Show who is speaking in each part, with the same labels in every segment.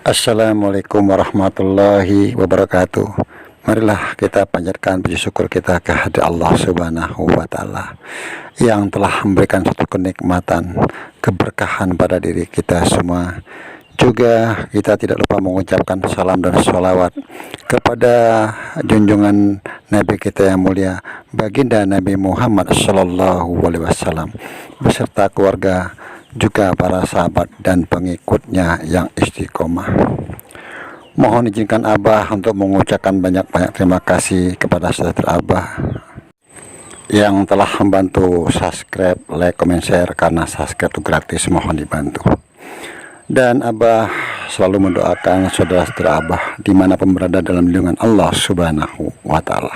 Speaker 1: Assalamualaikum warahmatullahi wabarakatuh. Marilah kita panjatkan puji syukur kita kehadirat Allah Subhanahu wa Ta'ala yang telah memberikan suatu kenikmatan, keberkahan pada diri kita semua. Juga kita tidak lupa mengucapkan salam dan sholawat kepada junjungan Nabi kita yang mulia, baginda Nabi Muhammad Sallallahu Alaihi Wasallam beserta keluarga, juga para sahabat dan pengikutnya yang istiqomah. Mohon izinkan Abah untuk mengucapkan banyak-banyak terima kasih kepada saudara Abah yang telah membantu subscribe, like, comment, share, karena subscribe itu gratis, mohon dibantu. Dan Abah selalu mendoakan saudara-saudara Abah dimanapun berada dalam lindungan Allah Subhanahu wa Ta'ala,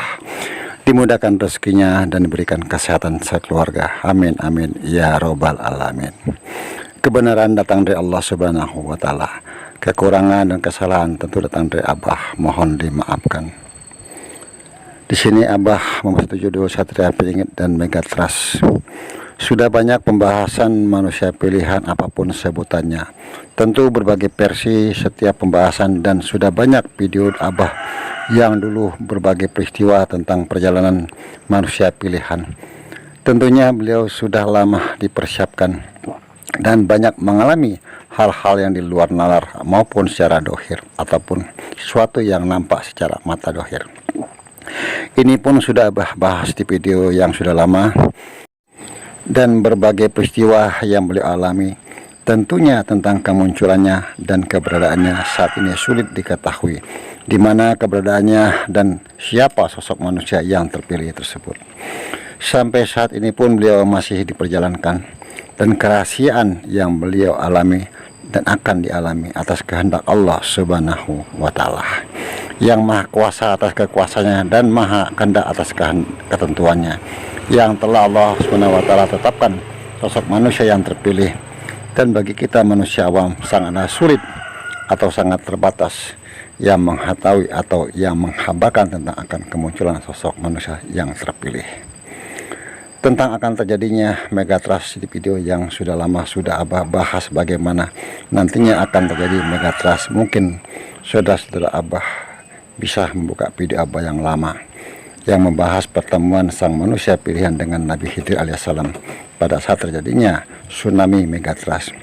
Speaker 1: dimudahkan rezekinya dan diberikan kesehatan sekeluarga. Amin amin ya robbal alamin. Kebenaran datang dari Allah Subhanahu wa Ta'ala, kekurangan dan kesalahan tentu datang dari Abah, mohon dimaafkan. Di sini Abah membuat judul Satria Piningit dan Megatrust. Sudah banyak pembahasan manusia pilihan apapun sebutannya, tentu berbagai versi setiap pembahasan, dan sudah banyak video Abah yang dulu berbagai peristiwa tentang perjalanan manusia pilihan. Tentunya beliau sudah lama dipersiapkan dan banyak mengalami hal-hal yang di luar nalar maupun secara dohir ataupun sesuatu yang nampak secara mata dohir. Ini pun sudah Abah bahas di video yang sudah lama, dan berbagai peristiwa yang beliau alami tentunya tentang kemunculannya dan keberadaannya saat ini sulit diketahui di mana keberadaannya dan siapa sosok manusia yang terpilih tersebut. Sampai saat ini pun beliau masih diperjalankan, dan kerahasiaan yang beliau alami dan akan dialami atas kehendak Allah Subhanahu wa Ta'ala yang maha kuasa atas kekuasaannya dan maha kehendak atas ketentuannya, yang telah Allah Subhanahu wa Ta'ala tetapkan sosok manusia yang terpilih. Dan bagi kita manusia awam sangatlah sulit atau sangat terbatas yang mengetahui atau yang menghabarkan tentang akan kemunculan sosok manusia yang terpilih. Tentang akan terjadinya Megatrust di video yang sudah lama sudah Abah bahas bagaimana nantinya akan terjadi Megatrust. Mungkin saudara-saudara Abah bisa membuka video Abah yang lama yang membahas pertemuan sang manusia pilihan dengan Nabi Khidir alaihissalam pada saat terjadinya tsunami Megatrust,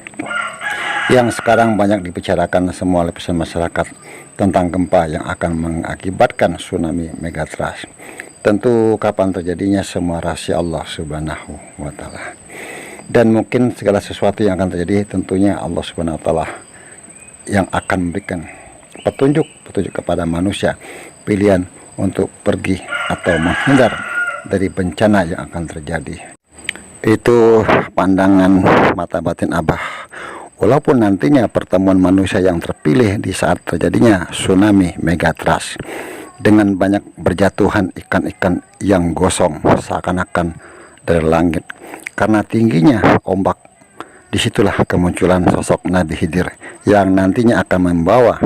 Speaker 1: yang sekarang banyak dibicarakan semua lapisan masyarakat tentang gempa yang akan mengakibatkan tsunami Megatrust. Tentu kapan terjadinya semua rahasia Allah Subhanahu wa Ta'ala, dan mungkin segala sesuatu yang akan terjadi tentunya Allah Subhanahu wa Ta'ala yang akan memberikan petunjuk kepada manusia pilihan untuk pergi atau menghindar dari bencana yang akan terjadi. Itu pandangan mata batin Abah. Walaupun nantinya pertemuan manusia yang terpilih di saat terjadinya tsunami Megatrust dengan banyak berjatuhan ikan-ikan yang gosong seakan-akan dari langit karena tingginya ombak, disitulah kemunculan sosok Nabi Khidir yang nantinya akan membawa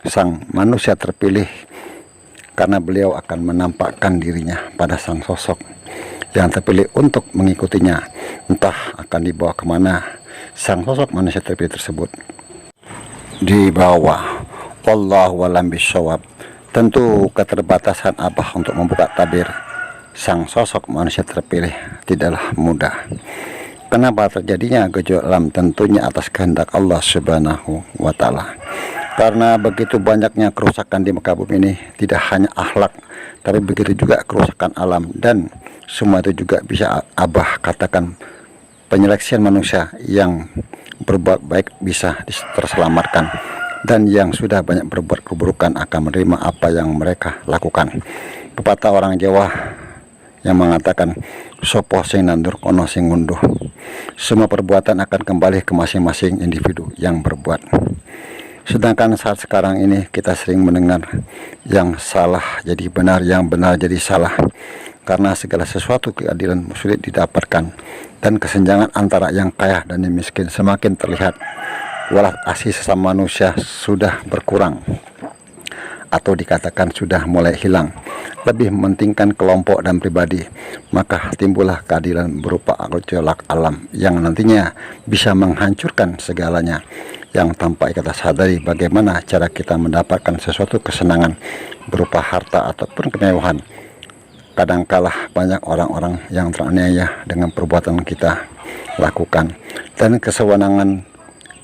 Speaker 1: sang manusia terpilih, karena beliau akan menampakkan dirinya pada sang sosok yang terpilih untuk mengikutinya, entah akan dibawa kemana sang sosok manusia terpilih tersebut. Di bawah wallahu a'lam bishawab. Tentu keterbatasan Abah untuk membuka tabir sang sosok manusia terpilih tidaklah mudah. Kenapa terjadinya gejolak alam? Tentunya atas kehendak Allah Subhanahu wa Ta'ala. Karena begitu banyaknya kerusakan di muka bumi ini, tidak hanya akhlak, tapi begitu juga kerusakan alam, dan semua itu juga bisa Abah katakan penyeleksian manusia yang berbuat baik bisa terselamatkan, dan yang sudah banyak berbuat keburukan akan menerima apa yang mereka lakukan. Pepatah orang Jawa yang mengatakan sopo sing nandur kono sing ngunduh. Semua perbuatan akan kembali ke masing-masing individu yang berbuat. Sedangkan saat sekarang ini kita sering mendengar yang salah jadi benar, yang benar jadi salah, karena segala sesuatu keadilan sulit didapatkan, dan kesenjangan antara yang kaya dan yang miskin semakin terlihat. Walau asih sesama manusia sudah berkurang atau dikatakan sudah mulai hilang. lebih mementingkan kelompok dan pribadi, maka timbullah keadilan berupa gejolak alam yang nantinya bisa menghancurkan segalanya, yang tanpa kita sadari bagaimana cara kita mendapatkan sesuatu kesenangan berupa harta ataupun kemewahan. Kadangkala banyak orang-orang yang teraniaya dengan perbuatan kita lakukan, dan kesewenangan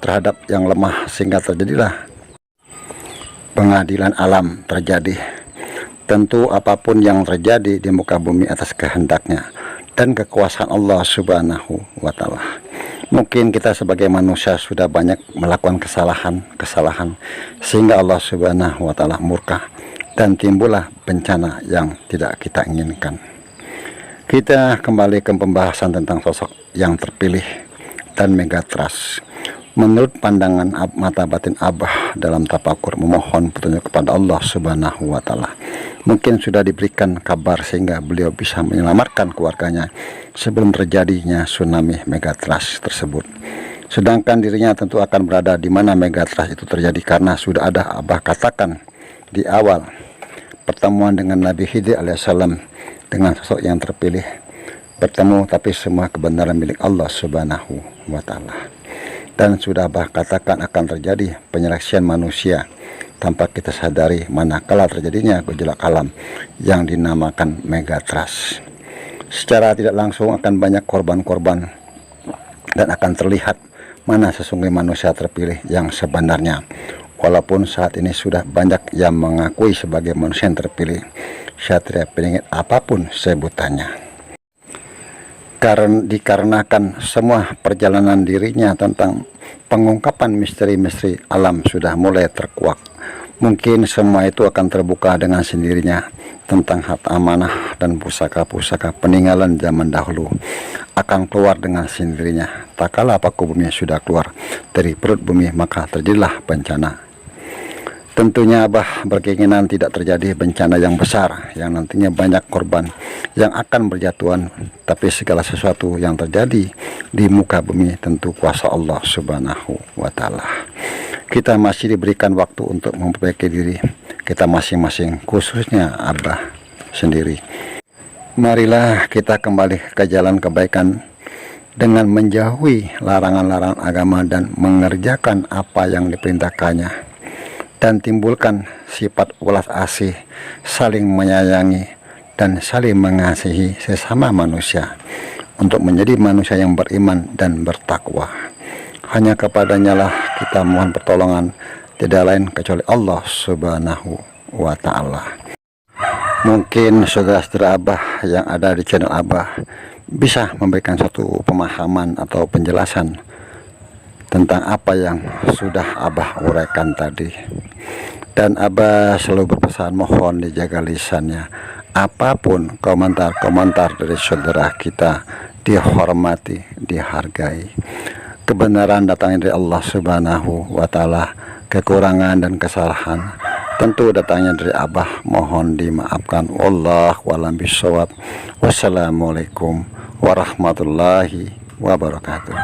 Speaker 1: terhadap yang lemah, sehingga terjadilah pengadilan alam terjadi. Tentu apapun yang terjadi di muka bumi atas kehendaknya dan kekuasaan Allah Subhanahu wa Ta'ala. Mungkin kita sebagai manusia sudah banyak melakukan kesalahan sehingga Allah Subhanahu wa Ta'ala murka dan timbullah bencana yang tidak kita inginkan. Kita kembali ke pembahasan tentang sosok yang terpilih dan Megatrust. Menurut pandangan mata batin Abah dalam tafakur memohon petunjuk kepada Allah Subhanahu wa Ta'ala, mungkin sudah diberikan kabar sehingga beliau bisa menyelamatkan keluarganya sebelum terjadinya tsunami Megatrust tersebut. Sedangkan dirinya tentu akan berada di mana Megatrust itu terjadi, karena sudah ada Abah katakan di awal pertemuan dengan Nabi Khidir alaihissalam dengan sosok yang terpilih bertemu, tapi semua kebenaran milik Allah Subhanahu wa Ta'ala. Dan sudah Abah katakan akan terjadi penyeleksian manusia tanpa kita sadari manakala terjadinya gejolak alam yang dinamakan Megatrust. Secara tidak langsung akan banyak korban-korban dan akan terlihat mana sesungguhnya manusia terpilih yang sebenarnya. Walaupun saat ini sudah banyak yang mengakui sebagai manusia yang terpilih, satria peningit apapun sebutannya. Dikarenakan semua perjalanan dirinya tentang pengungkapan misteri-misteri alam sudah mulai terkuak, mungkin semua itu akan terbuka dengan sendirinya. Tentang harta amanah dan pusaka-pusaka peninggalan zaman dahulu akan keluar dengan sendirinya. Tak kala paku bumi sudah keluar dari perut bumi, maka terjadilah bencana. Tentunya Abah berkeinginan tidak terjadi bencana yang besar yang nantinya banyak korban yang akan berjatuhan, tapi segala sesuatu yang terjadi di muka bumi tentu kuasa Allah Subhanahu wa Ta'ala. Kita masih diberikan waktu untuk memperbaiki diri kita masing-masing, khususnya Abah sendiri. Marilah kita kembali ke jalan kebaikan dengan menjauhi larangan-larangan agama dan mengerjakan apa yang diperintahkannya, dan timbulkan sifat ulas asih, saling menyayangi dan saling mengasihi sesama manusia untuk menjadi manusia yang beriman dan bertakwa. Hanya kepadanya lah kita mohon pertolongan, tidak lain kecuali Allah Subhanahu wa Ta'ala. Mungkin saudara-saudara Abah yang ada di channel Abah bisa memberikan satu pemahaman atau penjelasan tentang apa yang sudah Abah uraikan tadi. Dan Abah selalu berpesan mohon dijaga lisannya. Apapun komentar-komentar dari saudara kita dihormati, dihargai. Kebenaran datangnya dari Allah Subhanahu wa Ta'ala, kekurangan dan kesalahan tentu datangnya dari Abah, mohon dimaafkan. Wallahu a'lam bishawab. Wassalamualaikum warahmatullahi wabarakatuh.